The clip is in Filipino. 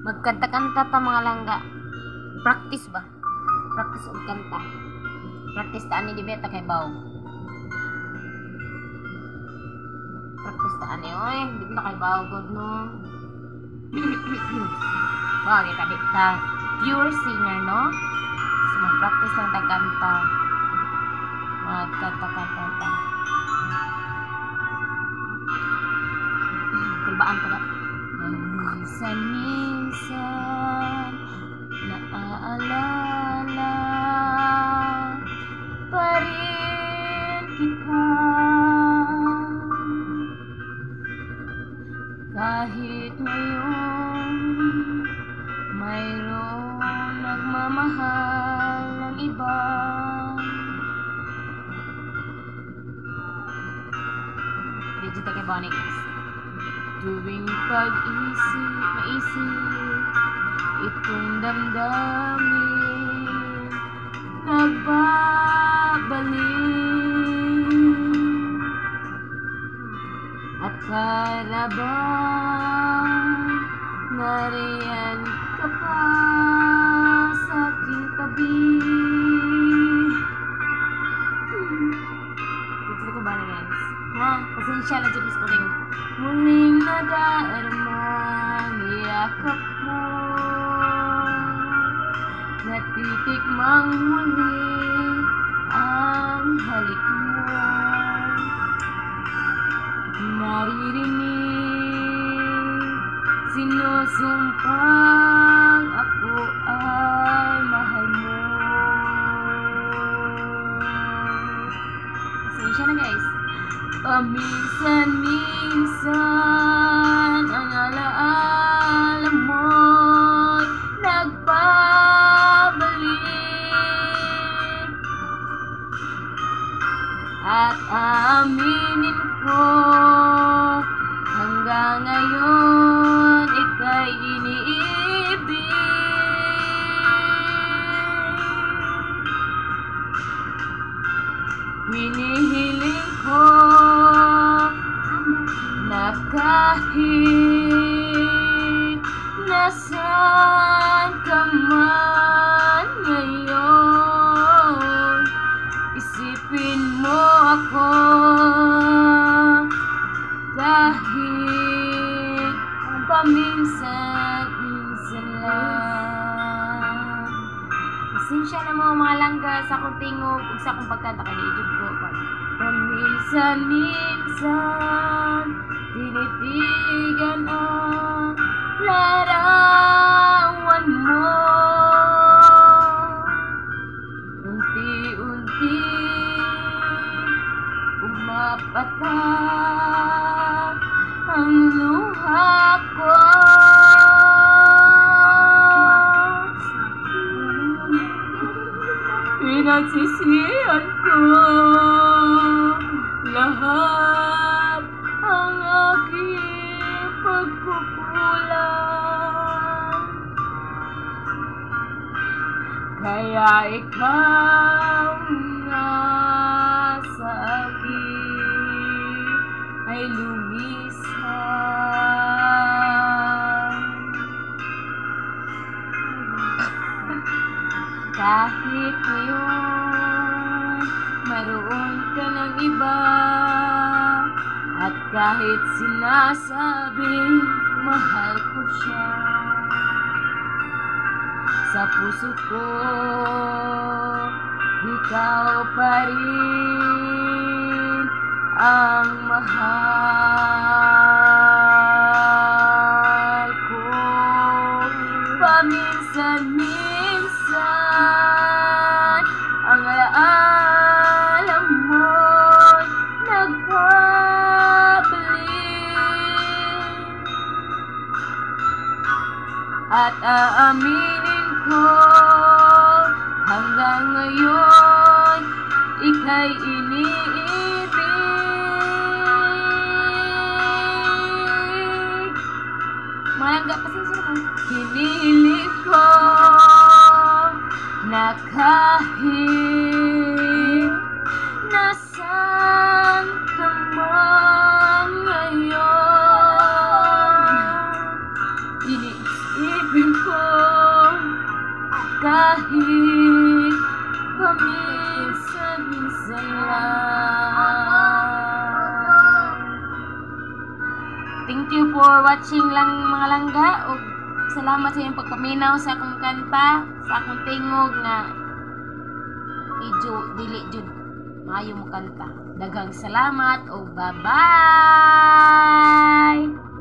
Magkanta-kanta ta mga langga. Practice ba? Practice og kanta. Practice ta ani di beta kay baw. Practice ta ani oy, di na kay baw god no. Bawa kita dita pure singer no. So mag-practice lang ta kanta. Magkanta-kanta ta. Kulbaan ko na. Minsan naaalala pa rin kita kahit ngayon mayroong nagmamahal ng iba. Digita kay Bonix. Tuwing maisip itong damdamin nagbabalik at karabang nariyan ka pa sa aking tabi. Dito ko ba na guys? Ha? Pasensya na dyan ko rin. Muling nadarama yakap mo, natitikmang muli ang halik mo, naririnig sinusumpang ako ay mahal mo. Pasensya na guys. Paminsan-minsan ang alaala mo'y nagbabalik at aaminin ko hanggang ngayon ika'y iniibig. Hinihiling ko na kahit nasaan ka man ngayon, isipin mo ako kahit paminsan-minsan lang. Pasensya na mo mga langga sa akong tingog ug sa akong pagkanta kanidjud ko. Paminsan-minsan tinitigan ang larawan mo, unti-unti pumapatak ang luha ko. Pinagsisihan ko lahat ang aking pagkukulang, kaya ikaw nga sa akin ay lumisan. Kahit ngayon mayroon ka ng iba, at kahit sinasabing mahal ko siya, sa puso ko ikaw pa rin ang mahal ko. Paminsan-minsan ang alaala mo'y nagbabalik at aaminin ko hanggang ngayon ika'y iniibig. Malangga, pasensya na. Hinihiling ko na kahit nasaan ka man ngayon, iniisip kahit paminsan-minsan lang. Thank you for watching lang mga langga, ug salamat sa inyong pagpaminaw sa akong kanta, sa akong tingog nga dili jud maayo mo kanta. Daghang salamat ug bye-bye.